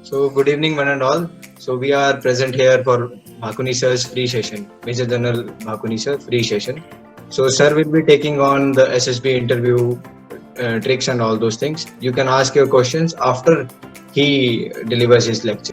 So good evening one and all. So we are present here for Bhakuni sir's free session, Major General Bhakuni sir free session. So sir will be taking on the SSB interview tricks and all those things. You can ask your questions after he delivers his lecture.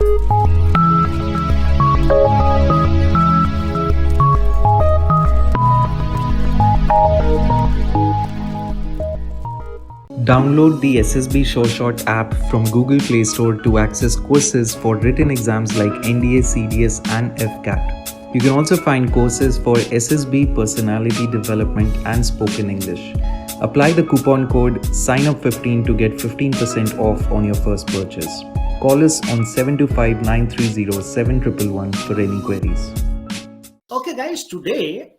Download the SSB SureShot app from Google Play Store to access courses for written exams like NDA, CDS, and AFCAT. You can also find courses for SSB personality development and spoken English. Apply the coupon code SIGNUP15 to get 15% off on your first purchase. Call us on 725 930 7111 for any queries. Okay, guys, today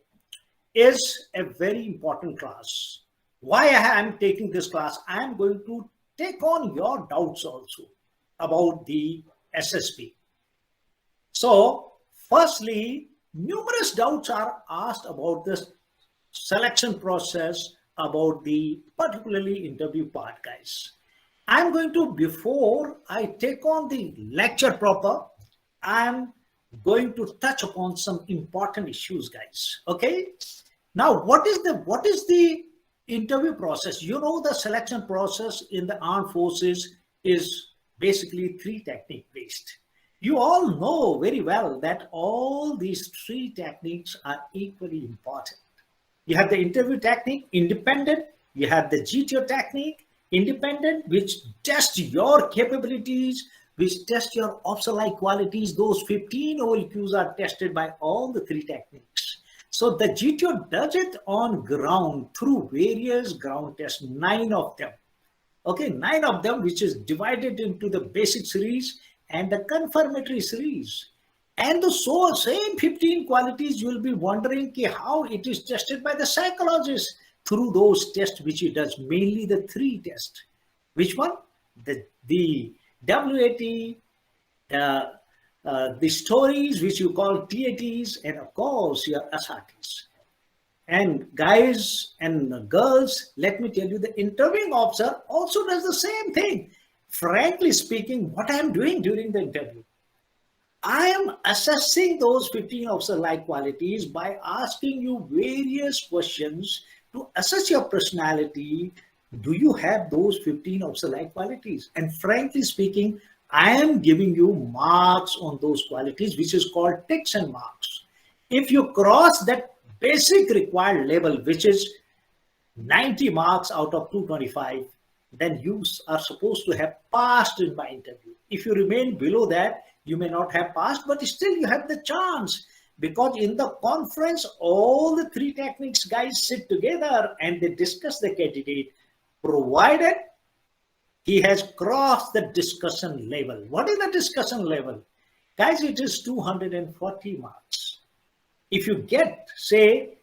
is a very important class. Why I am taking this class? I am going to take on your doubts also about the SSB. So, firstly, numerous doubts are asked about this selection process, about the particularly interview part, guys. I'm going to, before I take on the lecture proper, I'm going to touch upon some important issues, guys. Okay. Now, what is the interview process? You know, the selection process in the armed forces is basically 3 technique based. You all know very well that all these 3 techniques are equally important. You have the interview technique, independent. You have the GTO technique, independent, which tests your capabilities, which test your officer-like qualities. Those 15 OLQs are tested by all the 3 techniques. So the GTO does it on ground through various ground tests, 9 of them. Okay, 9 of them, which is divided into the basic series and the confirmatory series. And the same 15 qualities, you will be wondering how it is tested by the psychologist through those tests which he does, mainly the 3 tests. Which one? The WAT, the stories which you call TATs, and of course your SRTs. And guys and girls, let me tell you, the interviewing officer also does the same thing. Frankly speaking, what I am doing during the interview, I am assessing those 15 officer-like qualities by asking you various questions to assess your personality. Do you have those 15 officer-like qualities? And frankly speaking, I am giving you marks on those qualities, which is called ticks and marks. If you cross that basic required level, which is 90 marks out of 225, then you are supposed to have passed in my interview. If you remain below that, you may not have passed, but still you have the chance, because in the conference, all the 3 techniques guys sit together and they discuss the candidate, provided he has crossed the discussion level. What is the discussion level? Guys, it is 240 marks. If you get, say,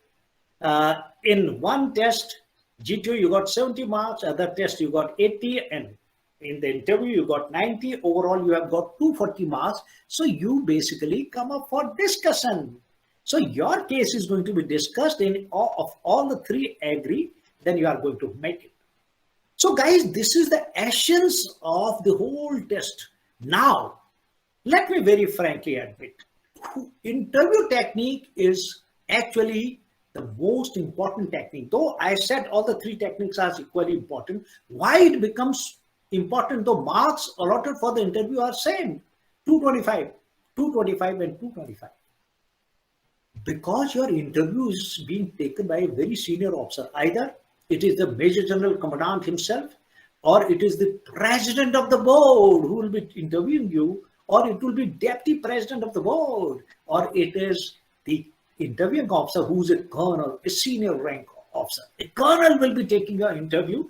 in one test, GTO, you got 70 marks, other test, you got 80, and in the interview, you got 90. Overall, you have got 240 marks. So you basically come up for discussion. So your case is going to be discussed, in all the 3 agree, then you are going to make it. So guys, this is the essence of the whole test. Now, let me very frankly admit, interview technique is actually the most important technique. Though I said all the 3 techniques are equally important, why it becomes important? Though marks allotted for the interview are same, 225, 225 and 225. Because your interview is being taken by a very senior officer, either it is the Major General Commandant himself, or it is the President of the board who will be interviewing you, or it will be Deputy President of the board, or it is the interviewing officer who is a colonel, a senior rank officer. A colonel will be taking your interview,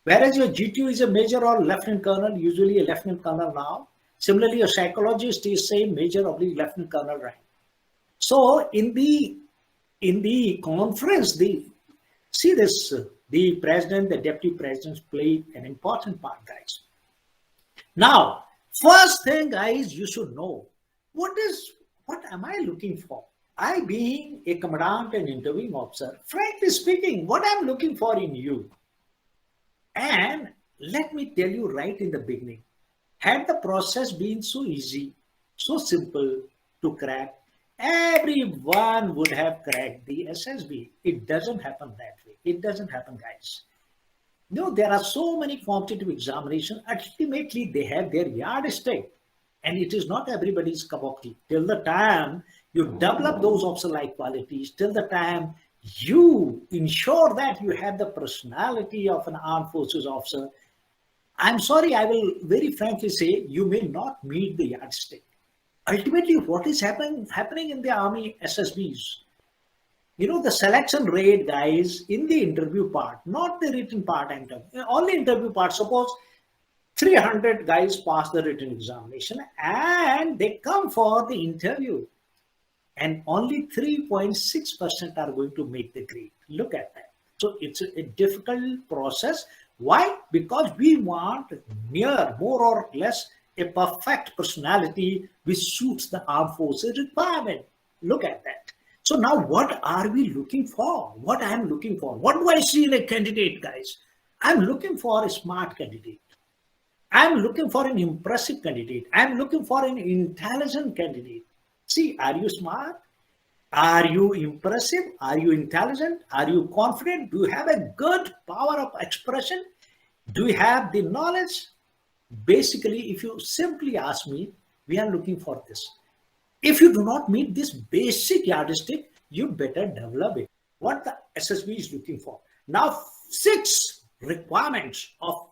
whereas your GTO is a major or lieutenant colonel, usually a lieutenant colonel now. Similarly, a psychologist is same major or lieutenant colonel rank. So in the conference, the president, the deputy presidents play an important part, guys. Now, first thing, guys, you should know what am I looking for? I, being a commandant and interviewing officer, frankly speaking, what I'm looking for in you. And let me tell you right in the beginning, Had the process been so easy, so simple to crack, everyone would have cracked the SSB. It doesn't happen that way. It doesn't happen, guys. No, there are so many competitive examinations. Ultimately, they have their yardstick, and it is not everybody's cup of tea. Till the time you develop those officer-like qualities, till the time you ensure that you have the personality of an armed forces officer, I'm sorry, I will very frankly say you may not meet the yardstick. Ultimately, what is happening in the Army SSBs? The selection rate, guys, in the interview part, not the written part, only interview part. Suppose 300 guys pass the written examination and they come for the interview, and only 3.6% are going to make the grade. Look at that. So it's a difficult process. Why? Because we want more or less a perfect personality which suits the armed forces requirement. Look at that. So now what are we looking for? What I am looking for? What do I see in a candidate, guys? I'm looking for a smart candidate. I'm looking for an impressive candidate. I'm looking for an intelligent candidate. See, are you smart? Are you impressive? Are you intelligent? Are you confident? Do you have a good power of expression? Do you have the knowledge? Basically, if you simply ask me, we are looking for this. If you do not meet this basic yardstick, you better develop it. What the SSB is looking for. Now, 6 requirements of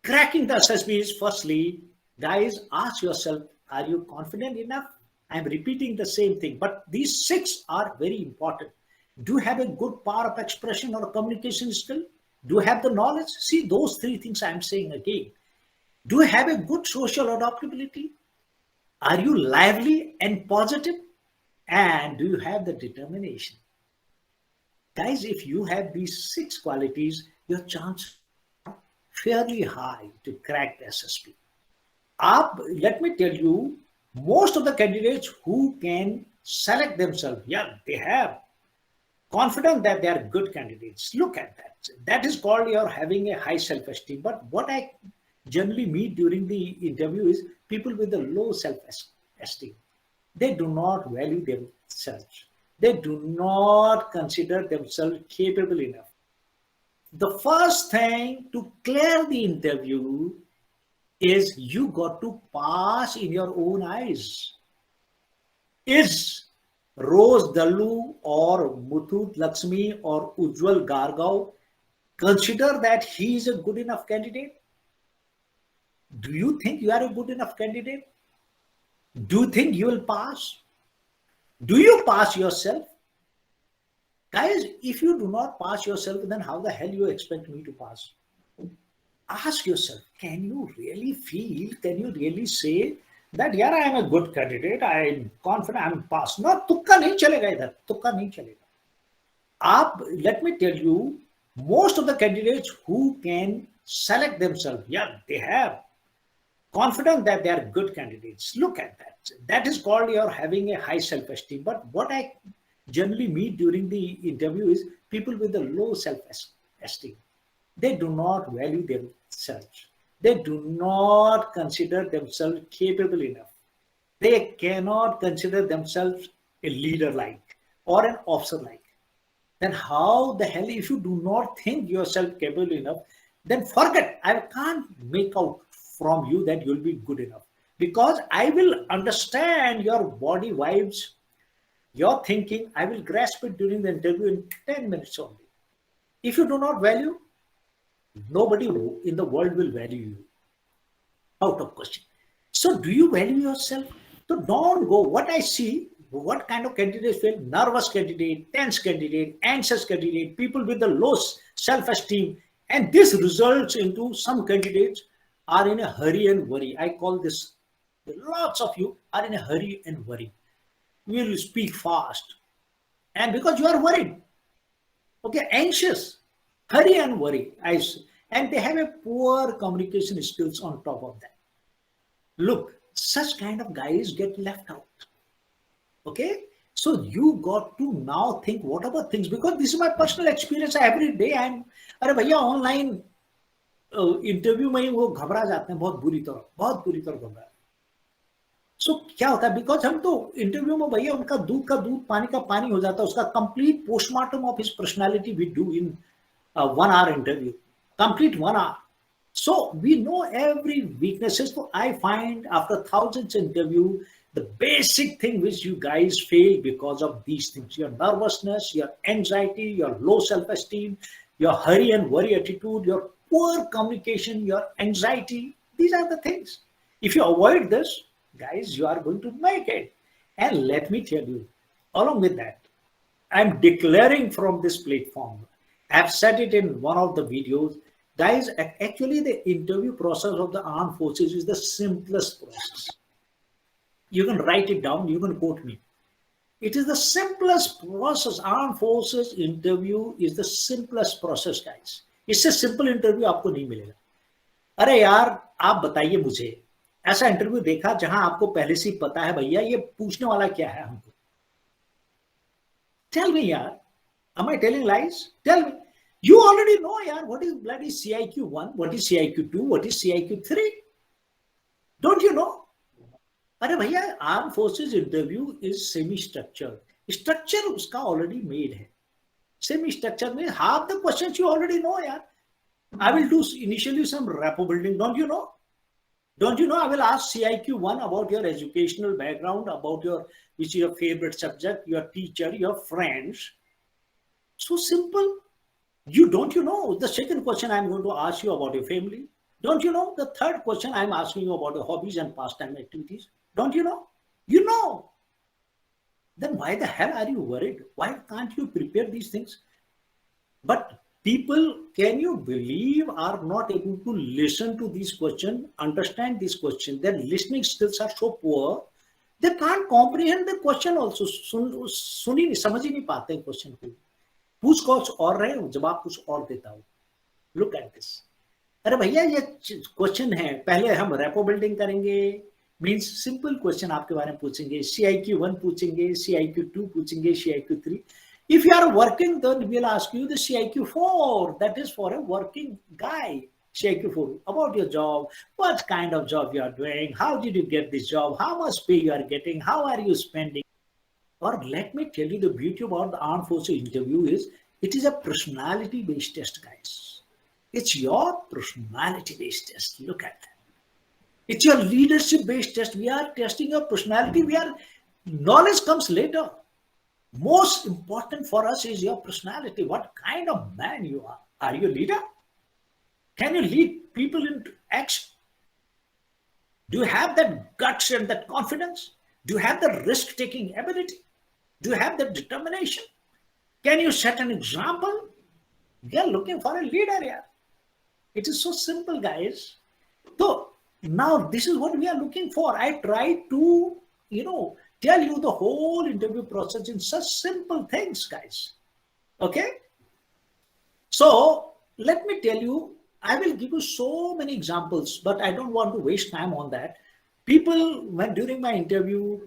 cracking the SSB is: firstly, guys, ask yourself, are you confident enough? I'm repeating the same thing, but these 6 are very important. Do you have a good power of expression or communication skill? Do you have the knowledge? See, those 3 things I'm saying again. Do you have a good social adaptability? Are you lively and positive? And do you have the determination? Guys, if you have these 6 qualities, your chances are fairly high to crack the SSB. Let me tell you, most of the candidates who can select themselves, they have confidence that they are good candidates. Look at that. That is called you're having a high self-esteem. But what I generally meet during the interview is people with a low self-esteem. They do not value themselves. They do not consider themselves capable enough. The first thing to clear the interview is you got to pass in your own eyes. Is Rose Dallu or Muthoot Lakshmi or Ujjwal Gargav consider that he is a good enough candidate? Do you think you are a good enough candidate? Do you think you will pass? Do you pass yourself? Guys, if you do not pass yourself, then how the hell you expect me to pass? Ask yourself, can you really feel, can you really say that, I am a good candidate, I am confident, I am passed? No, tukka nahi chalega idhar, tukka nahi chalega. Let me tell you, most of the candidates who can select themselves, they have confidence that they are good candidates. Look at that. That is called you're having a high self-esteem. But what I generally meet during the interview is people with a low self-esteem. They do not value themselves. They do not consider themselves capable enough. They cannot consider themselves a leader-like or an officer-like. Then how the hell, if you do not think yourself capable enough, then forget. I can't make out from you that you'll be good enough, because I will understand your body vibes, your thinking. I will grasp it during the interview in 10 minutes only. If you do not value, nobody in the world will value you. Out of question. So do you value yourself? So don't go. What I see, what kind of candidates fail? Nervous candidate, tense candidate, anxious candidate, people with the low self-esteem. And this results into some candidates are in a hurry and worry. I call this, lots of you are in a hurry and worry. You will speak fast. And because you are worried, okay, anxious, hurry and worry. And they have a poor communication skills on top of that. Look, such kind of guys get left out. Okay, so you got to now think whatever things, because this is my personal experience. Every day I'm, bhaiya, online interview में ही वो घबरा जाते हैं बहुत बुरी तरह घबरा। सो क्या होता है, बिकॉज हम तो इंटरव्यू में भैया उनका दूध का दूध पानी का पानी हो जाता है, उसका complete postmortem of his personality we do in 1 hour interview, complete 1 hour. So we know every weaknesses. So I find after thousands interview, the basic thing which you guys fail because of these things: your nervousness, your anxiety, your low self-esteem, your hurry and worry attitude, your poor communication, your anxiety. These are the things. If you avoid this, guys, you are going to make it. And let me tell you, along with that, I'm declaring from this platform, I've said it in one of the videos, guys, actually the interview process of the armed forces is the simplest process. You can write it down, you can quote me. It is the simplest process. Armed forces interview is the simplest process, guys. इससे simple interview आपको नहीं मिलेगा। अरे यार, आप बताइए मुझे ऐसा इंटरव्यू देखा जहां आपको पहले से ही पता है भैया ये पूछने वाला क्या है हमको? Tell me, yaar. Am I telling lies? Tell me. You already know, yaar, what is bloody CIQ1, what is CIQ2, what is CIQ3? Don't you know? अरे भैया, arm forces interview is semi structured. Structure उसका already made है। Semi structure में half the questions you already know यार। I will do initially some rapport building. Don't you know? Don't you know? I will ask CIQ1 about your educational background, about which is your favorite subject, your teacher, your friends. So simple. Don't you know? The second question I'm going to ask you about your family. Don't you know? The third question I'm asking you about your hobbies and pastime activities. Don't you know? You know. Then why the hell are you worried? Why can't you prepare these things? But people, can you believe, are not able to listen to these questions, understand this question. Their listening skills are so poor, they can't comprehend the question also. सुन ही नहीं, समझ ही नहीं पाते हैं question को। पूछ कुछ और रहे हो, जवाब कुछ और देता हो। Look at this. अरे भैया, ये क्वेश्चन है, पहले हम रेपो बिल्डिंग करेंगे, मीन्स सिंपल क्वेश्चन आपके बारे में पूछेंगे, CIQ1 पूछेंगे, CIQ2 पूछेंगे, CIQ3. If you are working, then we'll ask you the CIQ4. That is for a working guy. CIQ4 about your job, what kind of job you are doing, how did you get this job, how much pay you are getting, how are you spending. Or let me tell you, the beauty about the armed forces interview is it is a personality based test, guys. It's your personality based test. Look at that. It's your leadership based test. We are testing your personality. Knowledge comes later. Most important for us is your personality. What kind of man you are? Are you a leader? Can you lead people into action? Do you have that guts and that confidence? Do you have the risk-taking ability? Do you have the determination? Can you set an example? We are looking for a leader here. It is so simple, guys. So now this is what we are looking for. I try to, tell you the whole interview process in such simple things, guys. Okay? So let me tell you, I will give you so many examples, but I don't want to waste time on that. People, when during my interview,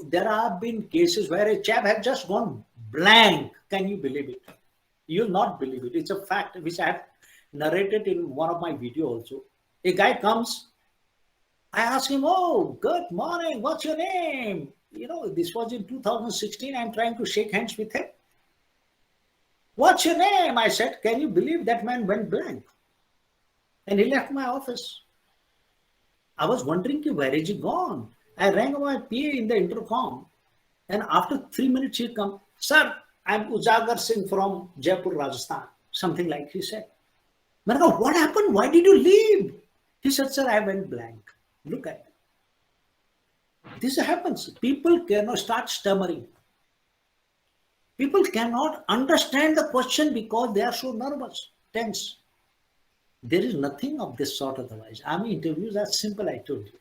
there have been cases where a chap had just gone blank. Can you believe it? You'll not believe it. It's a fact which I have narrated in one of my videos also. A guy comes, I ask him, oh, good morning, what's your name? This was in 2016. I'm trying to shake hands with him. What's your name? I said, can you believe that man went blank? And he left my office. I was wondering, where is he gone? I rang my PA in the intercom. And after 3 minutes, he come, sir, I'm Ujagar Singh from Jaipur, Rajasthan. Something like he said. I go, what happened? Why did you leave? He said, sir, I went blank. Look at it. This happens. People cannot start stammering. People cannot understand the question because they are so nervous, tense. There is nothing of this sort otherwise. Interviews are simple, I told you.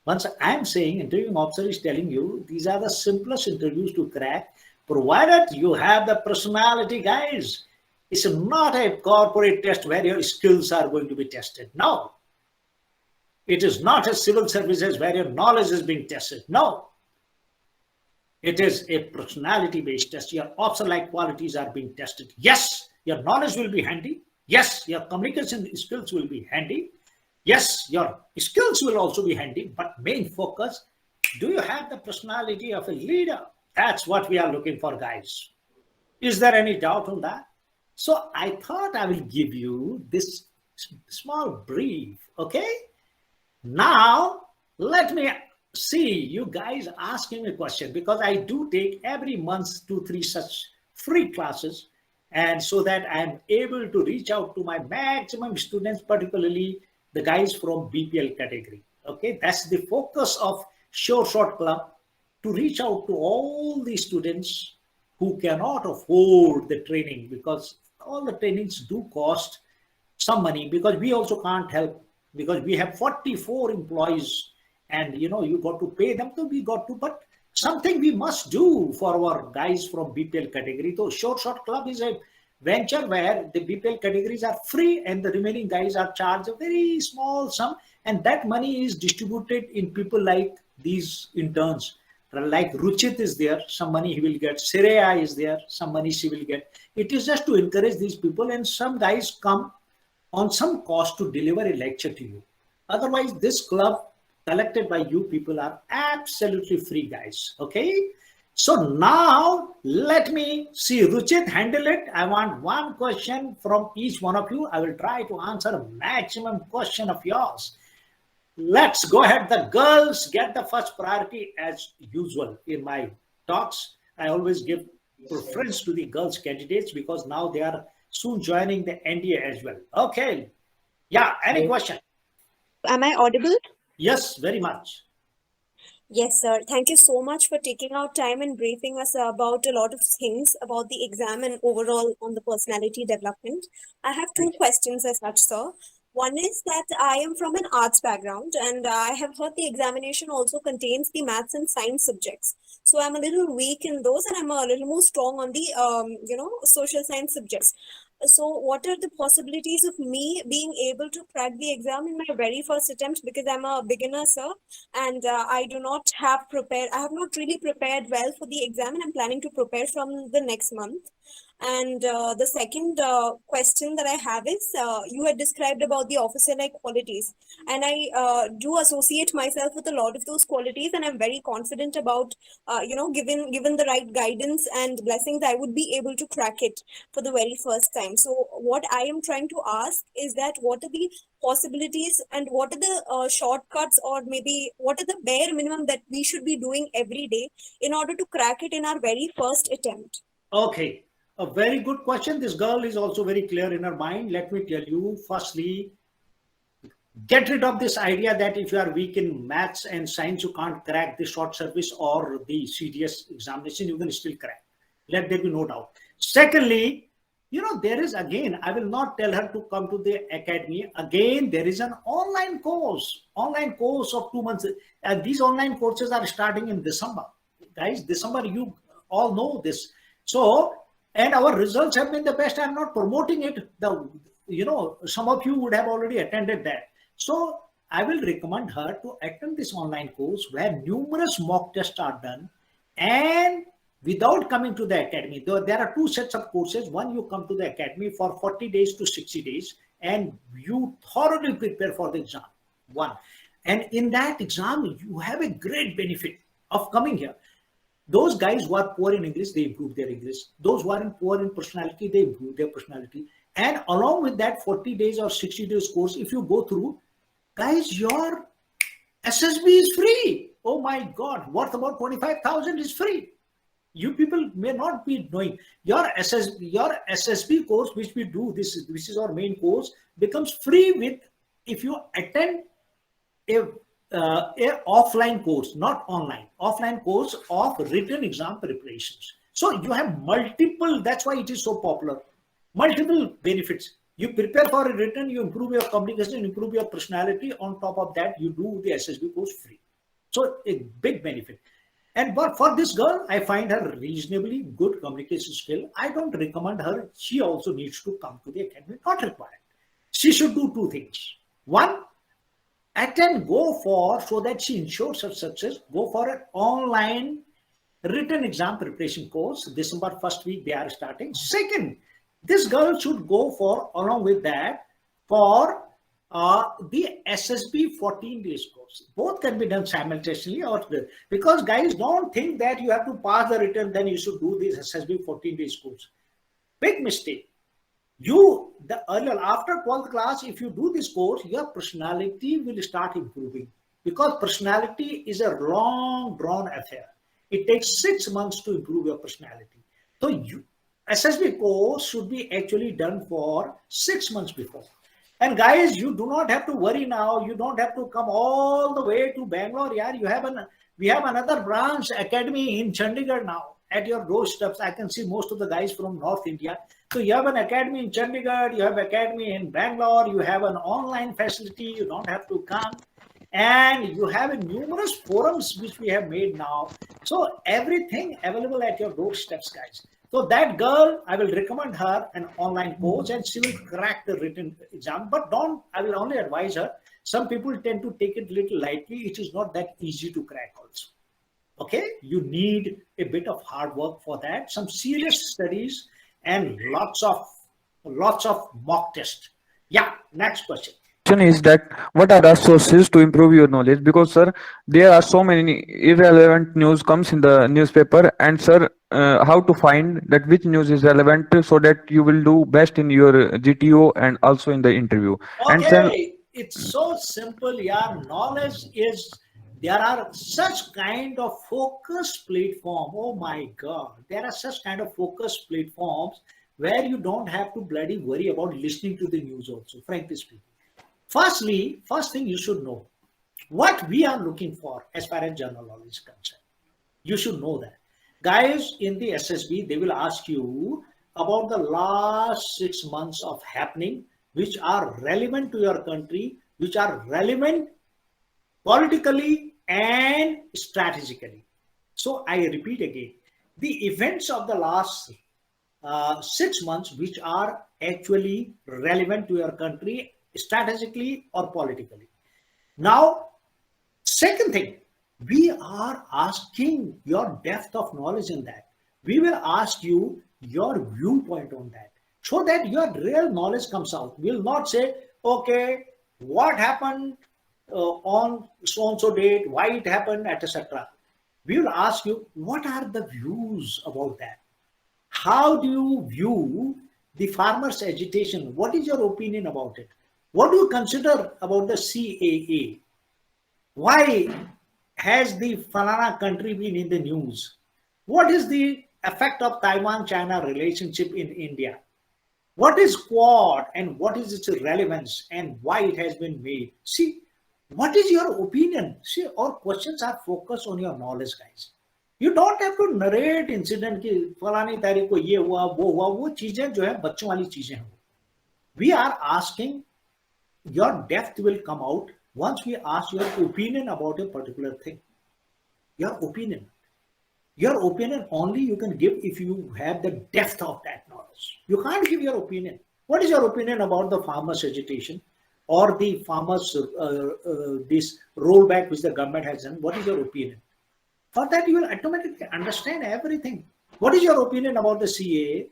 Once I'm saying, interviewing officer is telling you, these are the simplest interviews to crack, provided you have the personality, guys. It's not a corporate test where your skills are going to be tested. No. It is not a civil services where your knowledge is being tested. No. It is a personality-based test. Your officer-like qualities are being tested. Yes, your knowledge will be handy. Yes, your communication skills will be handy. Yes, your skills will also be handy, but main focus, do you have the personality of a leader? That's what we are looking for, guys. Is there any doubt on that? So I thought I will give you this small brief, okay? Now, let me see you guys asking a question, because I do take every month 2, 3 such free classes, and so that I'm able to reach out to my maximum students, particularly the guys from BPL category. Okay, that's the focus of Sure Short Club, to reach out to all the students who cannot afford the training, because all the trainings do cost some money, because we also can't help, because we have 44 employees, and you got to pay them, so we got to, but something we must do for our guys from BPL category. So Short Club is a venture where the BPL categories are free and the remaining guys are charged a very small sum, and that money is distributed in people like these interns. Like Ruchit is there, some money he will get. Sireya is there, some money she will get. It is just to encourage these people, and some guys come on some cost to deliver a lecture to you. Otherwise, this club collected by you people are absolutely free, guys. Okay. So now let me see Ruchit handle it. I want one question from each one of you. I will try to answer a maximum question of yours. Let's go ahead. The girls get the first priority as usual in my talks. I always give preference to the girls candidates because now they are soon joining the NDA as well. Okay. Yeah. Any question? Am I audible? Yes, very much. Yes, sir. Thank you so much for taking out time and briefing us about a lot of things about the exam and overall on the personality development. I have two questions as such, sir. One is that I am from an arts background, and I have heard the examination also contains the maths and science subjects. So I'm a little weak in those, and I'm a little more strong on the social science subjects. So what are the possibilities of me being able to crack the exam in my very first attempt, because I'm a beginner, sir, and I do not have prepared. I have not really prepared well for the exam, and I'm planning to prepare from the next month. And the second question that I have is, you had described about the officer-like qualities, and I do associate myself with a lot of those qualities, and I'm very confident about, given the right guidance and blessings, I would be able to crack it for the very first time. So what I am trying to ask is that what are the possibilities and what are the shortcuts, or maybe what are the bare minimum that we should be doing every day in order to crack it in our very first attempt? Okay. A very good question. This girl is also very clear in her mind. Let me tell you, firstly, get rid of this idea that if you are weak in maths and science, you can't crack the short service or the CDS examination, you can still crack. Let there be no doubt. Secondly, there is, again, I will not tell her to come to the academy. Again, there is an online course of 2 months. These online courses are starting in December. Guys, December, you all know this. So, and our results have been the best. I'm not promoting it. Some of you would have already attended that. So I will recommend her to attend this online course where numerous mock tests are done, and without coming to the academy. There are two sets of courses. One, you come to the academy for 40 days to 60 days, and you thoroughly prepare for the exam. One. And in that exam, you have a great benefit of coming here. Those guys who are poor in English, they improve their English. Those who are poor in personality, they improve their personality. And along with that 40 days or 60 days course, if you go through, guys, your SSB is free. Oh my God, worth about 25,000 is free. You people may not be knowing your SSB course, which we do, this is our main course, becomes free if you attend a offline course, not online, offline course of written exam preparations. So you have multiple, that's why it is so popular, multiple benefits. You prepare for a written, you improve your communication, improve your personality. On top of that, you do the SSB course free. So a big benefit. And but for this girl, I find her reasonably good communication skill. I don't recommend her. She also needs to come to the academy, not required. She should do two things. One, so that she ensures her success, go for an online written exam preparation course. December first week, they are starting. Second, This girl should go for, along with that, for the SSB 14 days course. Both can be done simultaneously, or because guys, don't think that you have to pass the written, then you should do this SSB 14 days course. Big mistake. After 12th class, if you do this course, your personality will start improving, because personality is a long drawn affair. It takes 6 months to improve your personality. So SSB course should be actually done for 6 months before. And guys, you do not have to worry now. You don't have to come all the way to Bangalore. Yeah, we have another branch academy in Chandigarh now at your doorsteps. I can see most of the guys from North India. So you have an academy in Chandigarh, you have academy in Bangalore, you have an online facility, you don't have to come. And you have numerous forums which we have made now. So everything available at your doorsteps, guys. So that girl, I will recommend her an online course, and she will crack the written exam. But I will only advise her. Some people tend to take it a little lightly. It is not that easy to crack also. Okay, you need a bit of hard work for that, some serious studies, and lots of mock tests. Yeah, next question. Is that what are the sources to improve your knowledge? Because sir, there are so many irrelevant news comes in the newspaper, and sir, how to find that which news is relevant so that you will do best in your GTO and also in the interview. Okay, and then, it's so simple. Yeah, knowledge is, there are such kind of focused platform. Oh my God, there are such kind of focused platforms where you don't have to bloody worry about listening to the news also, frankly speaking. First thing you should know what we are looking for as far as general knowledge is concerned. You should know that. Guys, in the SSB, they will ask you about the last 6 months of happening, which are relevant to your country, which are relevant politically and strategically. So I repeat again, the events of the last 6 months, which are actually relevant to your country, strategically or politically. Now, second thing, we are asking your depth of knowledge in that. We will ask you your viewpoint on that, so that your real knowledge comes out. We'll not say, okay, what happened on so-and-so date, why it happened, etc. We will ask you, what are the views about that? How do you view the farmers' agitation? What is your opinion about it? What do you consider about the CAA? Why has the Falana country been in the news? What is the effect of Taiwan-China relationship in India? What is Quad and what is its relevance and why it has been made? See, what is your opinion? See, our questions are focused on your knowledge, guys. You don't have to narrate incident कि फलानी तारीख को ये हुआ वो चीजें जो है बच्चों वाली चीजें हैं. We are asking, your depth will come out once we ask your opinion about a particular thing. Your opinion only you can give if you have the depth of that knowledge. You can't give your opinion. What is your opinion about the farmers' agitation or the farmers' this rollback which the government has done? What is your opinion? For that, you will automatically understand everything. What is your opinion about the CAA?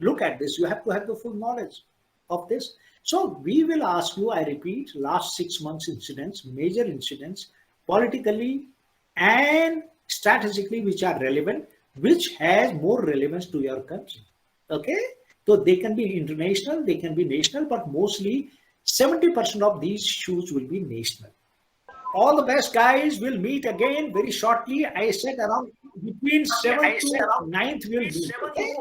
Look at this. You have to have the full knowledge of this. So we will ask you, I repeat, last 6 months incidents, major incidents, politically and strategically, which are relevant, which has more relevance to your country. Okay? So they can be international, they can be national, but mostly 70% of these issues will be national. All the best, guys. We'll meet again very shortly. I said around between 7th to 9th we'll meet. Okay?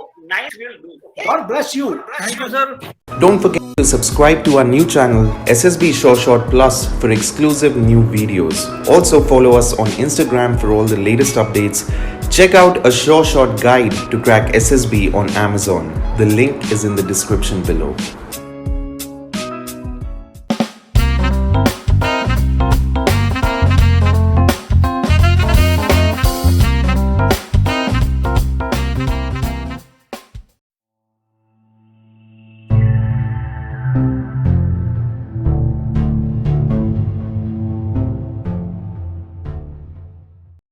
God bless you. thank you, sir. Don't forget to subscribe to our new channel SSB Short Plus for exclusive new videos. Also follow us on Instagram for all the latest updates. Check out a Short guide to crack SSB on Amazon. The link is in the description below.